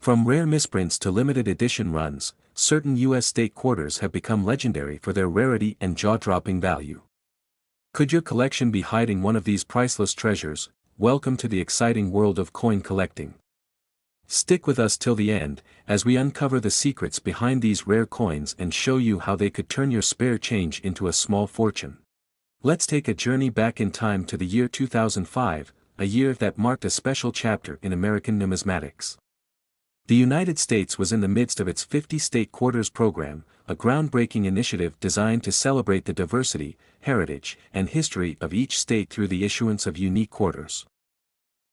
From rare misprints to limited edition runs, certain U.S. state quarters have become legendary for their rarity and jaw-dropping value. Could your collection be hiding one of these priceless treasures? Welcome to the exciting world of coin collecting. Stick with us till the end, as we uncover the secrets behind these rare coins and show you how they could turn your spare change into a small fortune. Let's take a journey back in time to the year 2005, a year that marked a special chapter in American numismatics. The United States was in the midst of its 50 State Quarters program, a groundbreaking initiative designed to celebrate the diversity, heritage, and history of each state through the issuance of unique quarters.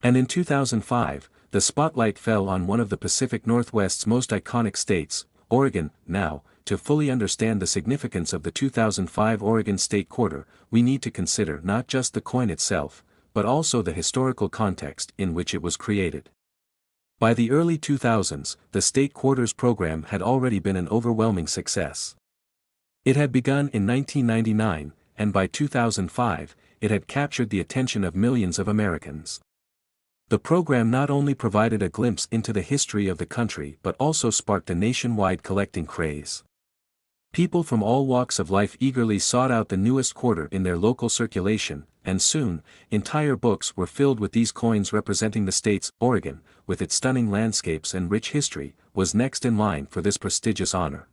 And in 2005, the spotlight fell on one of the Pacific Northwest's most iconic states, Oregon. Now, to fully understand the significance of the 2005 Oregon State Quarter, we need to consider not just the coin itself, but also the historical context in which it was created. By the early 2000s, the State Quarters program had already been an overwhelming success. It had begun in 1999, and by 2005, it had captured the attention of millions of Americans. The program not only provided a glimpse into the history of the country but also sparked a nationwide collecting craze. People from all walks of life eagerly sought out the newest quarter in their local circulation, and soon, entire books were filled with these coins representing the state's. Oregon, with its stunning landscapes and rich history, was next in line for this prestigious honor.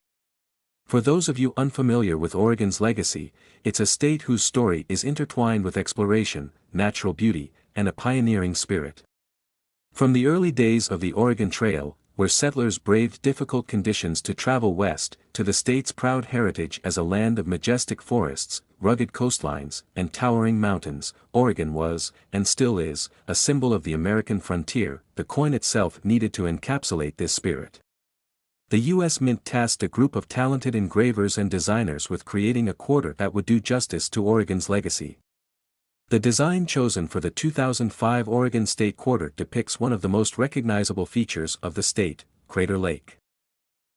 For those of you unfamiliar with Oregon's legacy, it's a state whose story is intertwined with exploration, natural beauty, and a pioneering spirit. From the early days of the Oregon Trail, where settlers braved difficult conditions to travel west, to the state's proud heritage as a land of majestic forests, rugged coastlines, and towering mountains, Oregon was, and still is, a symbol of the American frontier. The coin itself needed to encapsulate this spirit. The U.S. Mint tasked a group of talented engravers and designers with creating a quarter that would do justice to Oregon's legacy. The design chosen for the 2005 Oregon State Quarter depicts one of the most recognizable features of the state, Crater Lake.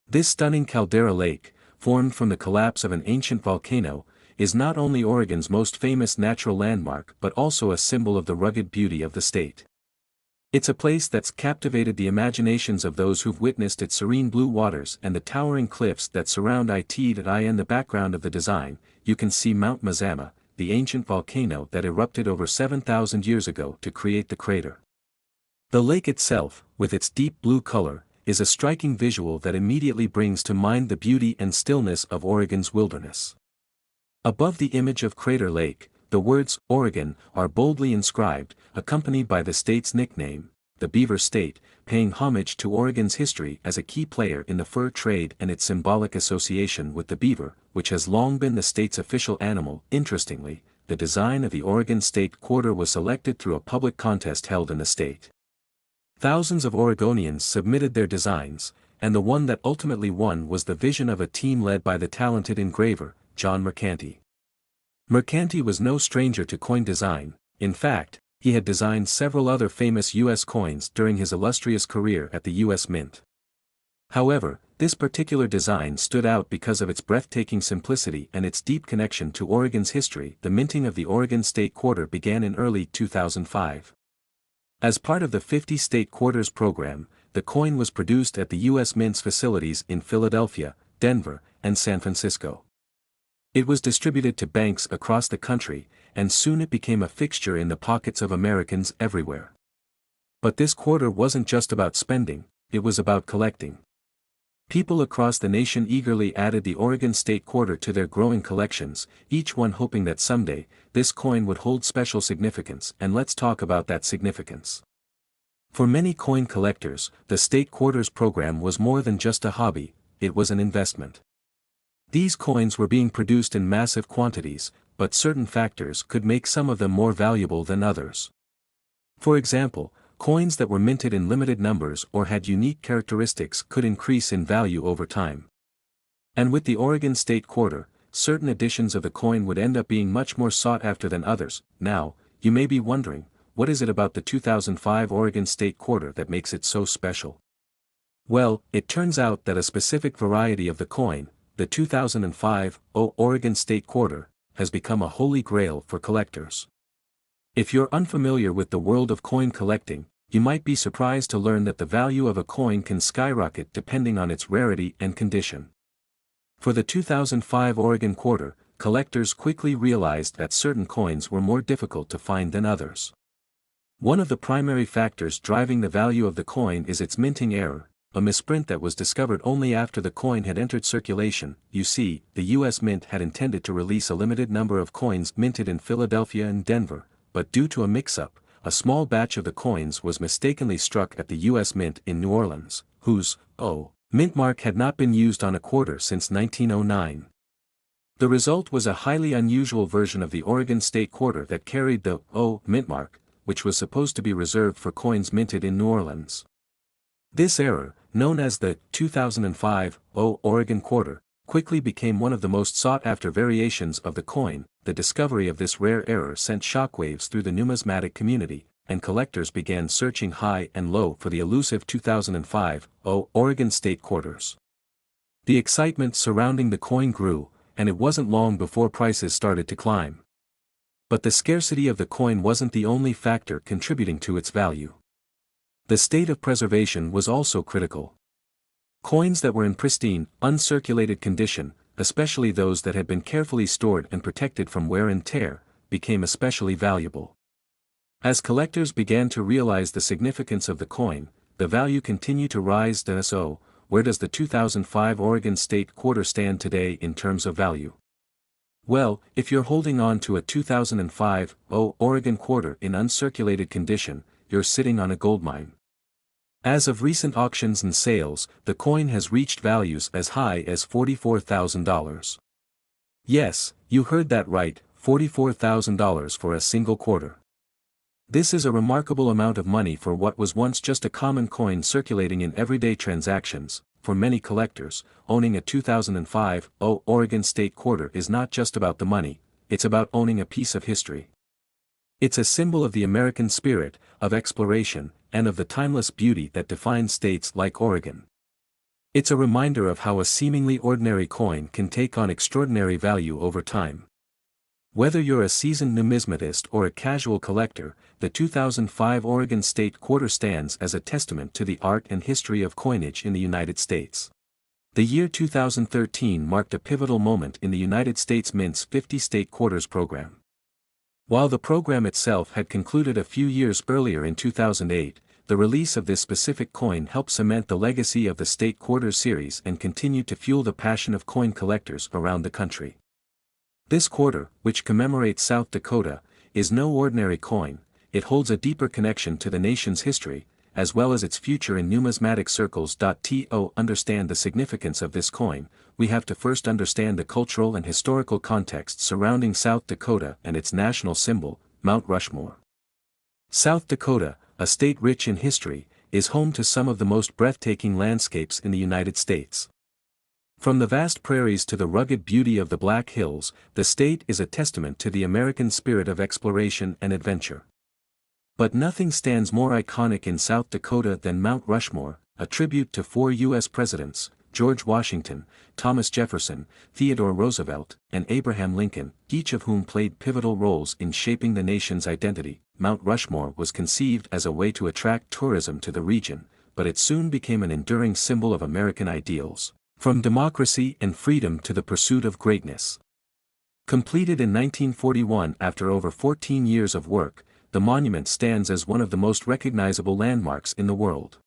This stunning caldera lake, formed from the collapse of an ancient volcano, is not only Oregon's most famous natural landmark but also a symbol of the rugged beauty of the state. It's a place that's captivated the imaginations of those who've witnessed its serene blue waters and the towering cliffs that surround it. In the background of the design, you can see Mount Mazama, the ancient volcano that erupted over 7,000 years ago to create the crater. The lake itself, with its deep blue color, is a striking visual that immediately brings to mind the beauty and stillness of Oregon's wilderness. Above the image of Crater Lake, the words, Oregon, are boldly inscribed, accompanied by the state's nickname, the Beaver State, paying homage to Oregon's history as a key player in the fur trade and its symbolic association with the beaver, which has long been the state's official animal. Interestingly, the design of the Oregon State Quarter was selected through a public contest held in the state. Thousands of Oregonians submitted their designs, and the one that ultimately won was the vision of a team led by the talented engraver, John Mercanti. Mercanti was no stranger to coin design. In fact, he had designed several other famous U.S. coins during his illustrious career at the U.S. Mint. However, this particular design stood out because of its breathtaking simplicity and its deep connection to Oregon's history. The minting of the Oregon State Quarter began in early 2005. As part of the 50 State Quarters program, the coin was produced at the U.S. Mint's facilities in Philadelphia, Denver, and San Francisco. It was distributed to banks across the country, and soon it became a fixture in the pockets of Americans everywhere. But this quarter wasn't just about spending, it was about collecting. People across the nation eagerly added the Oregon State Quarter to their growing collections, each one hoping that someday, this coin would hold special significance. And let's talk about that significance. For many coin collectors, the State Quarters program was more than just a hobby, it was an investment. These coins were being produced in massive quantities, but certain factors could make some of them more valuable than others. For example, coins that were minted in limited numbers or had unique characteristics could increase in value over time. And with the Oregon State Quarter, certain editions of the coin would end up being much more sought after than others. Now, you may be wondering, what is it about the 2005 Oregon State Quarter that makes it so special? Well, it turns out that a specific variety of the coin, the 2005 Oregon State Quarter, has become a holy grail for collectors. If you're unfamiliar with the world of coin collecting, you might be surprised to learn that the value of a coin can skyrocket depending on its rarity and condition. For the 2005 Oregon quarter, collectors quickly realized that certain coins were more difficult to find than others. One of the primary factors driving the value of the coin is its minting error, a misprint that was discovered only after the coin had entered circulation. You see, the U.S. Mint had intended to release a limited number of coins minted in Philadelphia and Denver, but due to a mix-up, a small batch of the coins was mistakenly struck at the U.S. Mint in New Orleans, whose mint mark had not been used on a quarter since 1909. The result was a highly unusual version of the Oregon State quarter that carried the mint mark, which was supposed to be reserved for coins minted in New Orleans. This error, known as the 2005 Oregon quarter, quickly became one of the most sought-after variations of the coin. The discovery of this rare error sent shockwaves through the numismatic community, and collectors began searching high and low for the elusive 2005 Oregon State quarters. The excitement surrounding the coin grew, and it wasn't long before prices started to climb. But the scarcity of the coin wasn't the only factor contributing to its value. The state of preservation was also critical. Coins that were in pristine, uncirculated condition, especially those that had been carefully stored and protected from wear and tear, became especially valuable. As collectors began to realize the significance of the coin, the value continued to rise. So, where does the 2005 Oregon State quarter stand today in terms of value? Well, if you're holding on to a 2005 Oregon quarter in uncirculated condition, you're sitting on a goldmine. As of recent auctions and sales, the coin has reached values as high as $44,000. Yes, you heard that right, $44,000 for a single quarter. This is a remarkable amount of money for what was once just a common coin circulating in everyday transactions. For many collectors, owning a 2005 Oregon State quarter is not just about the money, it's about owning a piece of history. It's a symbol of the American spirit, of exploration, and of the timeless beauty that defines states like Oregon. It's a reminder of how a seemingly ordinary coin can take on extraordinary value over time. Whether you're a seasoned numismatist or a casual collector, the 2005 Oregon State quarter stands as a testament to the art and history of coinage in the United States. The year 2013 marked a pivotal moment in the United States Mint's 50 State Quarters program. While the program itself had concluded a few years earlier in 2008, the release of this specific coin helped cement the legacy of the State Quarters series and continued to fuel the passion of coin collectors around the country. This quarter, which commemorates South Dakota, is no ordinary coin. It holds a deeper connection to the nation's history, as well as its future in numismatic circles. To understand the significance of this coin, we have to first understand the cultural and historical context surrounding South Dakota and its national symbol, Mount Rushmore. South Dakota, a state rich in history, is home to some of the most breathtaking landscapes in the United States. From the vast prairies to the rugged beauty of the Black Hills, the state is a testament to the American spirit of exploration and adventure. But nothing stands more iconic in South Dakota than Mount Rushmore, a tribute to 4 U.S. presidents, George Washington, Thomas Jefferson, Theodore Roosevelt, and Abraham Lincoln, each of whom played pivotal roles in shaping the nation's identity. Mount Rushmore was conceived as a way to attract tourism to the region, but it soon became an enduring symbol of American ideals, from democracy and freedom to the pursuit of greatness. Completed in 1941 after over 14 years of work, the monument stands as one of the most recognizable landmarks in the world.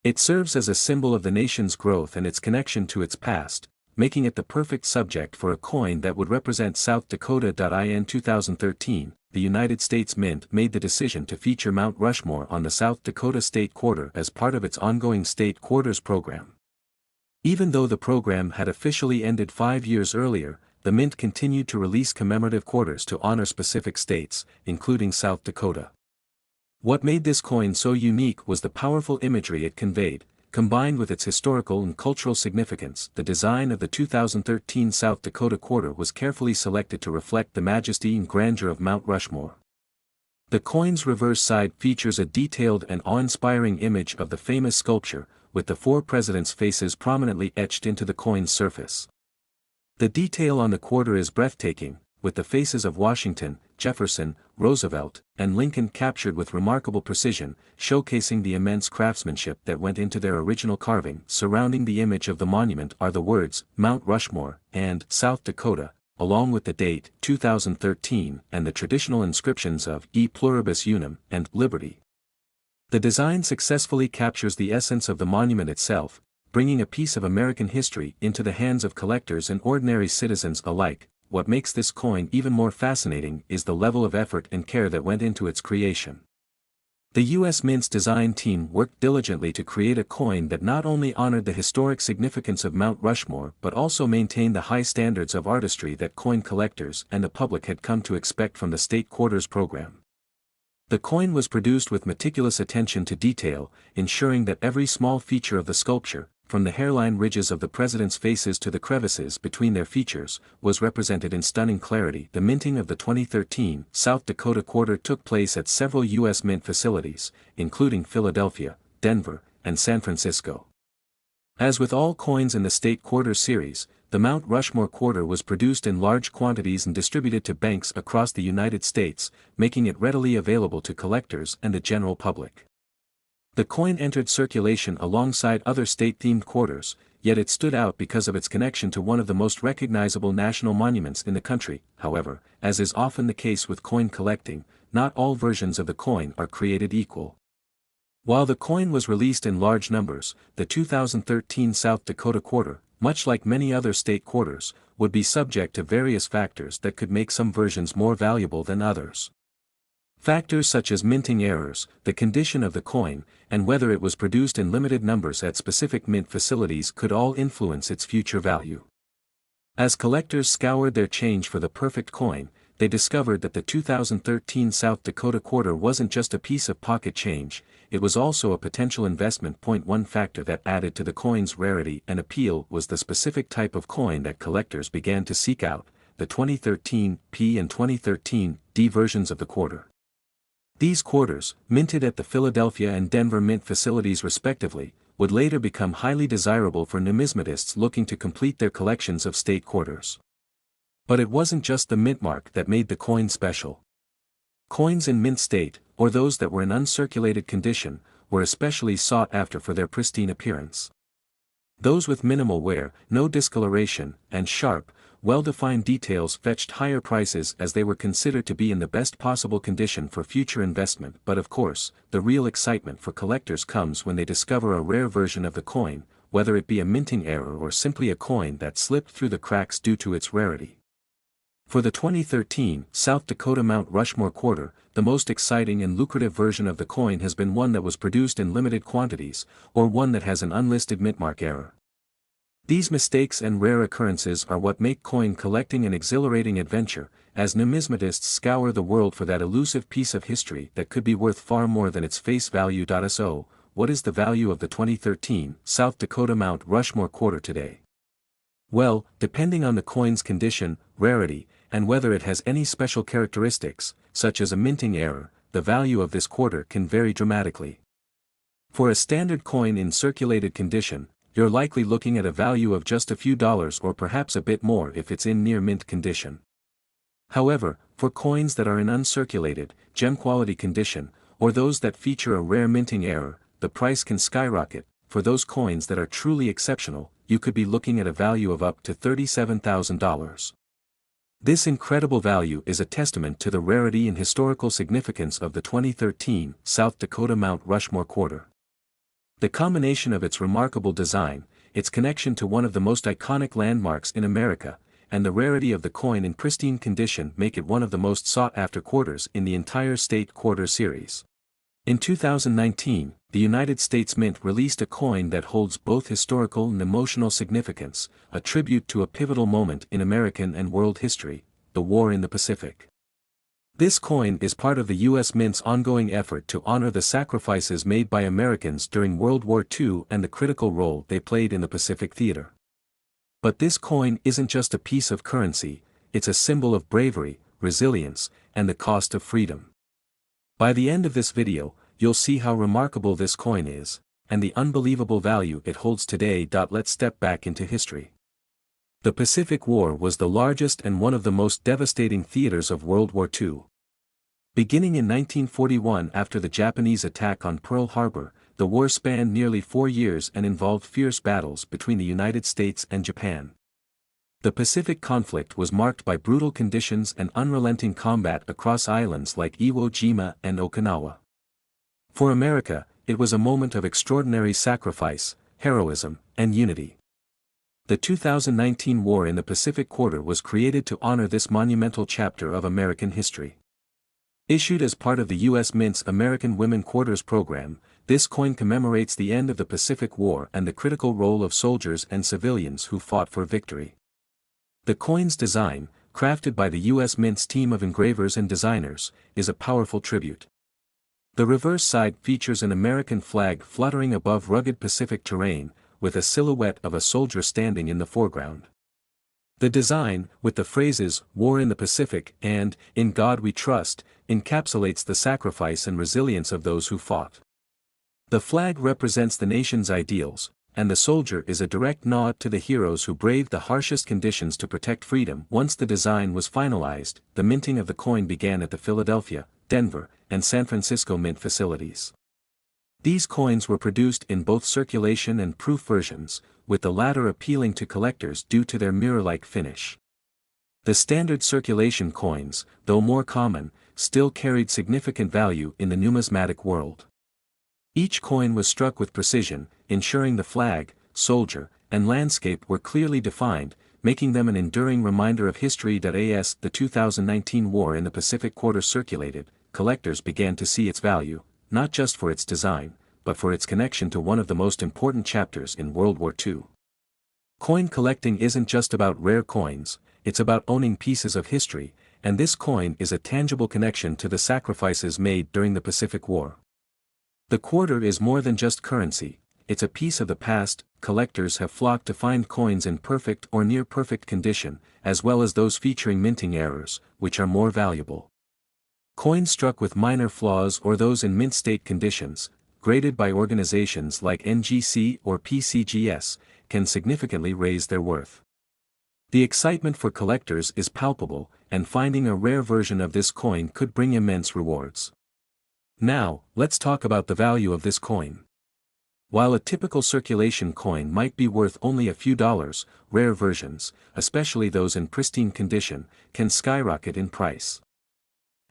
It serves as a symbol of the nation's growth and its connection to its past, making it the perfect subject for a coin that would represent South Dakota. In 2013, the United States Mint made the decision to feature Mount Rushmore on the South Dakota State Quarter as part of its ongoing State Quarters program. Even though the program had officially ended 5 years earlier, the Mint continued to release commemorative quarters to honor specific states, including South Dakota. What made this coin so unique was the powerful imagery it conveyed, combined with its historical and cultural significance. The design of the 2013 South Dakota quarter was carefully selected to reflect the majesty and grandeur of Mount Rushmore. The coin's reverse side features a detailed and awe-inspiring image of the famous sculpture, with the 4 presidents' faces prominently etched into the coin's surface. The detail on the quarter is breathtaking, with the faces of Washington, Jefferson, Roosevelt, and Lincoln captured with remarkable precision, showcasing the immense craftsmanship that went into their original carving. Surrounding the image of the monument are the words, Mount Rushmore, and South Dakota, along with the date, 2013, and the traditional inscriptions of E Pluribus Unum and Liberty. The design successfully captures the essence of the monument itself, bringing a piece of American history into the hands of collectors and ordinary citizens alike. What makes this coin even more fascinating is the level of effort and care that went into its creation. The U.S. Mint's design team worked diligently to create a coin that not only honored the historic significance of Mount Rushmore but also maintained the high standards of artistry that coin collectors and the public had come to expect from the State Quarters program. The coin was produced with meticulous attention to detail, ensuring that every small feature of the sculpture, from the hairline ridges of the president's faces to the crevices between their features, was represented in stunning clarity. The minting of the 2013 South Dakota quarter took place at several U.S. Mint facilities, including Philadelphia, Denver, and San Francisco. As with all coins in the State Quarter series, the Mount Rushmore quarter was produced in large quantities and distributed to banks across the United States, making it readily available to collectors and the general public. The coin entered circulation alongside other state-themed quarters, yet it stood out because of its connection to one of the most recognizable national monuments in the country. However, as is often the case with coin collecting, not all versions of the coin are created equal. While the coin was released in large numbers, the 2013 South Dakota quarter, much like many other state quarters, would be subject to various factors that could make some versions more valuable than others. Factors such as minting errors, the condition of the coin, and whether it was produced in limited numbers at specific mint facilities could all influence its future value. As collectors scoured their change for the perfect coin, they discovered that the 2013 South Dakota quarter wasn't just a piece of pocket change, it was also a potential investment. One factor that added to the coin's rarity and appeal was the specific type of coin that collectors began to seek out, the 2013 P and 2013 D versions of the quarter. These quarters, minted at the Philadelphia and Denver mint facilities respectively, would later become highly desirable for numismatists looking to complete their collections of state quarters. But it wasn't just the mint mark that made the coin special. Coins in mint state, or those that were in uncirculated condition, were especially sought after for their pristine appearance. Those with minimal wear, no discoloration, and sharp, well-defined details fetched higher prices as they were considered to be in the best possible condition for future investment. But of course, the real excitement for collectors comes when they discover a rare version of the coin, whether it be a minting error or simply a coin that slipped through the cracks due to its rarity. For the 2013 South Dakota Mount Rushmore quarter, the most exciting and lucrative version of the coin has been one that was produced in limited quantities, or one that has an unlisted mintmark error. These mistakes and rare occurrences are what make coin collecting an exhilarating adventure, as numismatists scour the world for that elusive piece of history that could be worth far more than its face value. So, what is the value of the 2013 South Dakota Mount Rushmore quarter today? Well, depending on the coin's condition, rarity, and whether it has any special characteristics, such as a minting error, the value of this quarter can vary dramatically. For a standard coin in circulated condition, you're likely looking at a value of just a few dollars or perhaps a bit more if it's in near mint condition. However, for coins that are in uncirculated, gem-quality condition, or those that feature a rare minting error, the price can skyrocket. For those coins that are truly exceptional, you could be looking at a value of up to $37,000. This incredible value is a testament to the rarity and historical significance of the 2013 South Dakota Mount Rushmore quarter. The combination of its remarkable design, its connection to one of the most iconic landmarks in America, and the rarity of the coin in pristine condition make it one of the most sought-after quarters in the entire state quarter series. In 2019, the United States Mint released a coin that holds both historical and emotional significance, a tribute to a pivotal moment in American and world history, the War in the Pacific. This coin is part of the U.S. Mint's ongoing effort to honor the sacrifices made by Americans during World War II and the critical role they played in the Pacific theater. But this coin isn't just a piece of currency, it's a symbol of bravery, resilience, and the cost of freedom. By the end of this video, you'll see how remarkable this coin is, and the unbelievable value it holds today. Let's step back into history. The Pacific War was the largest and one of the most devastating theaters of World War II. Beginning in 1941 after the Japanese attack on Pearl Harbor, the war spanned nearly 4 years and involved fierce battles between the United States and Japan. The Pacific conflict was marked by brutal conditions and unrelenting combat across islands like Iwo Jima and Okinawa. For America, it was a moment of extraordinary sacrifice, heroism, and unity. The 2019 War in the Pacific Quarter was created to honor this monumental chapter of American history. Issued as part of the U.S. Mint's American Women Quarters program, this coin commemorates the end of the Pacific War and the critical role of soldiers and civilians who fought for victory. The coin's design, crafted by the U.S. Mint's team of engravers and designers, is a powerful tribute. The reverse side features an American flag fluttering above rugged Pacific terrain, with a silhouette of a soldier standing in the foreground. The design, with the phrases, "War in the Pacific" and "In God We Trust," encapsulates the sacrifice and resilience of those who fought. The flag represents the nation's ideals, and the soldier is a direct nod to the heroes who braved the harshest conditions to protect freedom. Once the design was finalized, the minting of the coin began at the Philadelphia, Denver, and San Francisco mint facilities. These coins were produced in both circulation and proof versions, with the latter appealing to collectors due to their mirror-like finish. The standard circulation coins, though more common, still carried significant value in the numismatic world. Each coin was struck with precision, ensuring the flag, soldier, and landscape were clearly defined, making them an enduring reminder of history. As the 2019 War in the Pacific Quarter circulated, collectors began to see its value, not just for its design, but for its connection to one of the most important chapters in World War II. Coin collecting isn't just about rare coins, it's about owning pieces of history, and this coin is a tangible connection to the sacrifices made during the Pacific War. The quarter is more than just currency, it's a piece of the past. Collectors have flocked to find coins in perfect or near-perfect condition, as well as those featuring minting errors, which are more valuable. Coins struck with minor flaws or those in mint state conditions, graded by organizations like NGC or PCGS, can significantly raise their worth. The excitement for collectors is palpable, and finding a rare version of this coin could bring immense rewards. Now, let's talk about the value of this coin. While a typical circulation coin might be worth only a few dollars, rare versions, especially those in pristine condition, can skyrocket in price.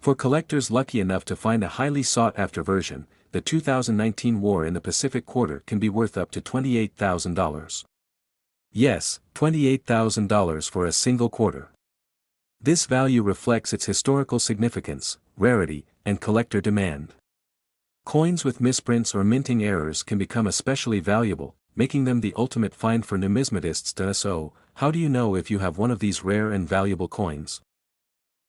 For collectors lucky enough to find a highly sought-after version, the 2019 War in the Pacific Quarter can be worth up to $28,000. Yes, $28,000 for a single quarter. This value reflects its historical significance, rarity, and collector demand. Coins with misprints or minting errors can become especially valuable, making them the ultimate find for numismatists. So, how do you know if you have one of these rare and valuable coins?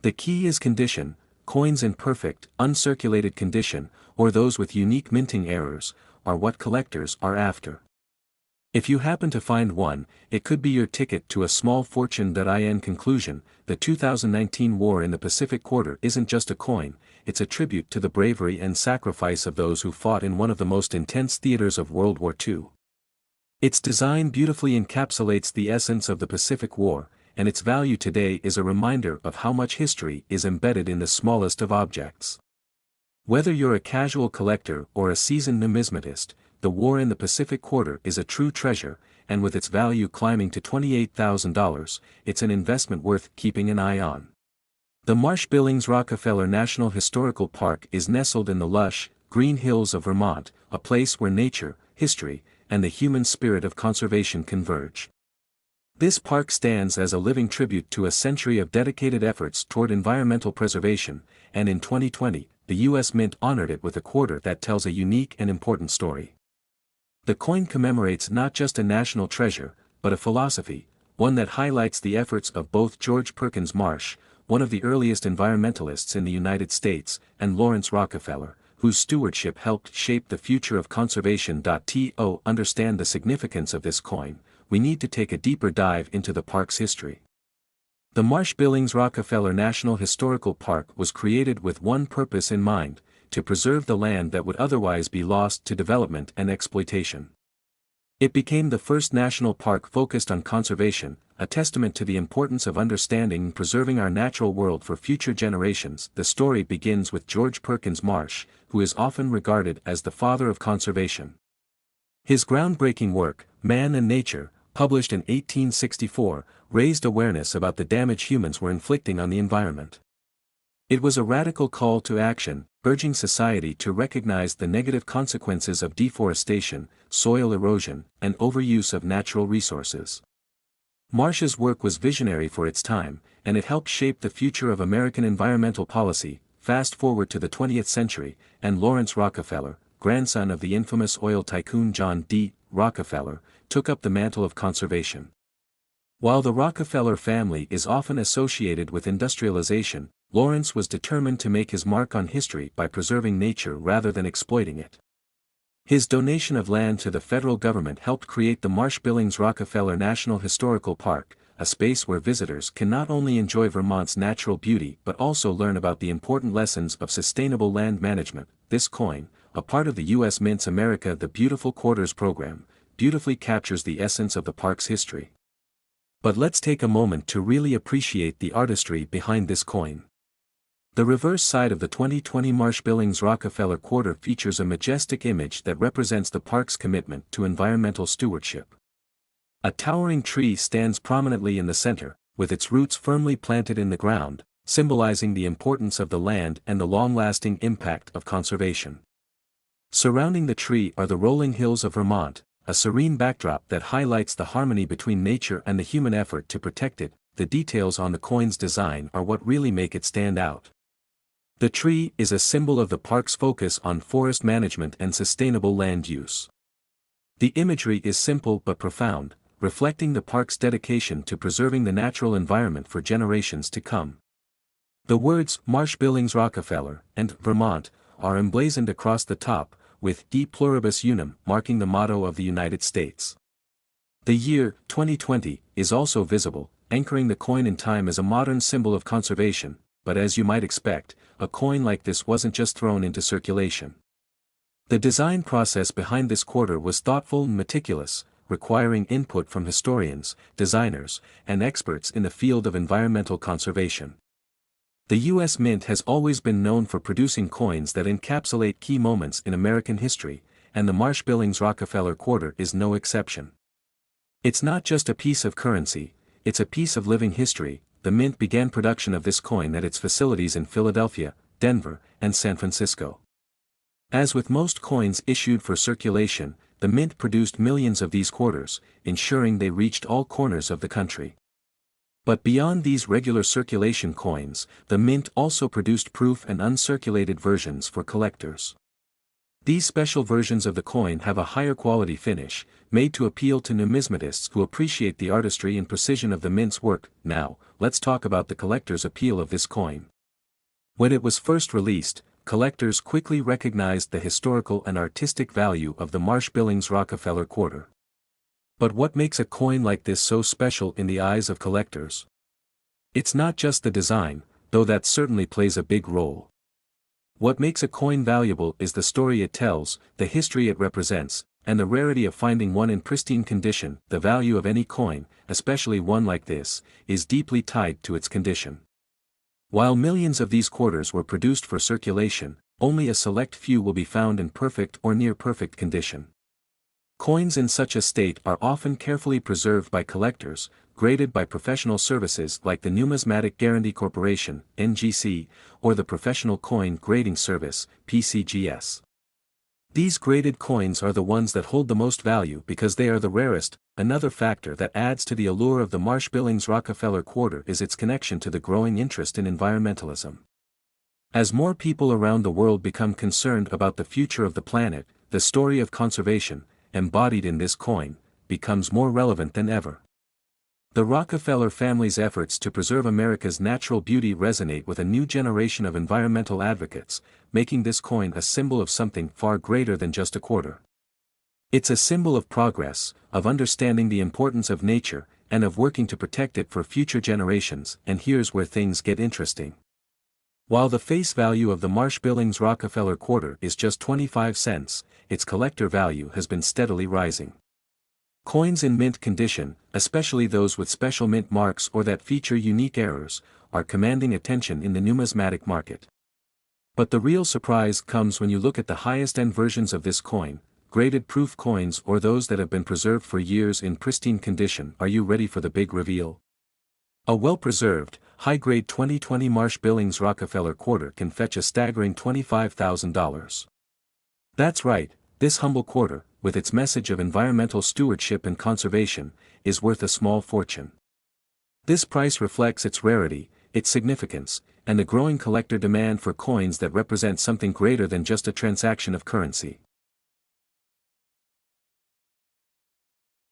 The key is condition. Coins in perfect, uncirculated condition, or those with unique minting errors, are what collectors are after. If you happen to find one, it could be your ticket to a small fortune. In conclusion, the 2019 War in the Pacific Quarter isn't just a coin, it's a tribute to the bravery and sacrifice of those who fought in one of the most intense theaters of World War II. Its design beautifully encapsulates the essence of the Pacific War, and its value today is a reminder of how much history is embedded in the smallest of objects. Whether you're a casual collector or a seasoned numismatist, the War in the Pacific Quarter is a true treasure, and with its value climbing to $28,000, it's an investment worth keeping an eye on. The Marsh-Billings-Rockefeller National Historical Park is nestled in the lush, green hills of Vermont, a place where nature, history, and the human spirit of conservation converge. This park stands as a living tribute to a century of dedicated efforts toward environmental preservation, and in 2020, the U.S. Mint honored it with a quarter that tells a unique and important story. The coin commemorates not just a national treasure, but a philosophy, one that highlights the efforts of both George Perkins Marsh, one of the earliest environmentalists in the United States, and Lawrence Rockefeller, whose stewardship helped shape the future of conservation. To understand the significance of this coin, we need to take a deeper dive into the park's history. The Marsh-Billings-Rockefeller National Historical Park was created with one purpose in mind: to preserve the land that would otherwise be lost to development and exploitation. It became the first national park focused on conservation, a testament to the importance of understanding and preserving our natural world for future generations. The story begins with George Perkins Marsh, who is often regarded as the father of conservation. His groundbreaking work, Man and Nature, published in 1864, raised awareness about the damage humans were inflicting on the environment. It was a radical call to action, urging society to recognize the negative consequences of deforestation, soil erosion, and overuse of natural resources. Marsh's work was visionary for its time, and it helped shape the future of American environmental policy. Fast forward to the 20th century, and Lawrence Rockefeller, grandson of the infamous oil tycoon John D. Rockefeller, took up the mantle of conservation. While the Rockefeller family is often associated with industrialization, Lawrence was determined to make his mark on history by preserving nature rather than exploiting it. His donation of land to the federal government helped create the Marsh-Billings-Rockefeller National Historical Park, a space where visitors can not only enjoy Vermont's natural beauty but also learn about the important lessons of sustainable land management. This coin, a part of the U.S. Mint's America the Beautiful Quarters program, beautifully captures the essence of the park's history. But let's take a moment to really appreciate the artistry behind this coin. The reverse side of the 2020 Marsh-Billings-Rockefeller quarter features a majestic image that represents the park's commitment to environmental stewardship. A towering tree stands prominently in the center, with its roots firmly planted in the ground, symbolizing the importance of the land and the long-lasting impact of conservation. Surrounding the tree are the rolling hills of Vermont, a serene backdrop that highlights the harmony between nature and the human effort to protect it. The details on the coin's design are what really make it stand out. The tree is a symbol of the park's focus on forest management and sustainable land use. The imagery is simple but profound, reflecting the park's dedication to preserving the natural environment for generations to come. The words Marsh-Billings-Rockefeller and Vermont are emblazoned across the top, with De Pluribus Unum marking the motto of the United States. The year 2020 is also visible, anchoring the coin in time as a modern symbol of conservation, but as you might expect, a coin like this wasn't just thrown into circulation. The design process behind this quarter was thoughtful and meticulous, requiring input from historians, designers, and experts in the field of environmental conservation. The U.S. Mint has always been known for producing coins that encapsulate key moments in American history, and the Marsh-Billings-Rockefeller quarter is no exception. It's not just a piece of currency, it's a piece of living history. The Mint began production of this coin at its facilities in Philadelphia, Denver, and San Francisco. As with most coins issued for circulation, the Mint produced millions of these quarters, ensuring they reached all corners of the country. But beyond these regular circulation coins, the Mint also produced proof and uncirculated versions for collectors. These special versions of the coin have a higher quality finish, made to appeal to numismatists who appreciate the artistry and precision of the Mint's work. Now, let's talk about the collector's appeal of this coin. When it was first released, collectors quickly recognized the historical and artistic value of the Marsh-Billings-Rockefeller quarter. But what makes a coin like this so special in the eyes of collectors? It's not just the design, though that certainly plays a big role. What makes a coin valuable is the story it tells, the history it represents, and the rarity of finding one in pristine condition. The value of any coin, especially one like this, is deeply tied to its condition. While millions of these quarters were produced for circulation, only a select few will be found in perfect or near-perfect condition. Coins in such a state are often carefully preserved by collectors, graded by professional services like the Numismatic Guarantee Corporation, NGC, or the Professional Coin Grading Service, PCGS. These graded coins are the ones that hold the most value because they are the rarest. Another factor that adds to the allure of the Marsh-Billings-Rockefeller quarter is its connection to the growing interest in environmentalism. As more people around the world become concerned about the future of the planet, the story of conservation, embodied in this coin, becomes more relevant than ever. The Rockefeller family's efforts to preserve America's natural beauty resonate with a new generation of environmental advocates, making this coin a symbol of something far greater than just a quarter. It's a symbol of progress, of understanding the importance of nature, and of working to protect it for future generations. And here's where things get interesting. While the face value of the Marsh-Billings-Rockefeller quarter is just 25 cents, its collector value has been steadily rising. Coins in mint condition, especially those with special mint marks or that feature unique errors, are commanding attention in the numismatic market. But the real surprise comes when you look at the highest-end versions of this coin, graded proof coins or those that have been preserved for years in pristine condition. Are you ready for the big reveal? A well-preserved, high-grade 2020 Marsh Billings Rockefeller quarter can fetch a staggering $25,000. That's right, this humble quarter, with its message of environmental stewardship and conservation, is worth a small fortune. This price reflects its rarity, its significance, and the growing collector demand for coins that represent something greater than just a transaction of currency.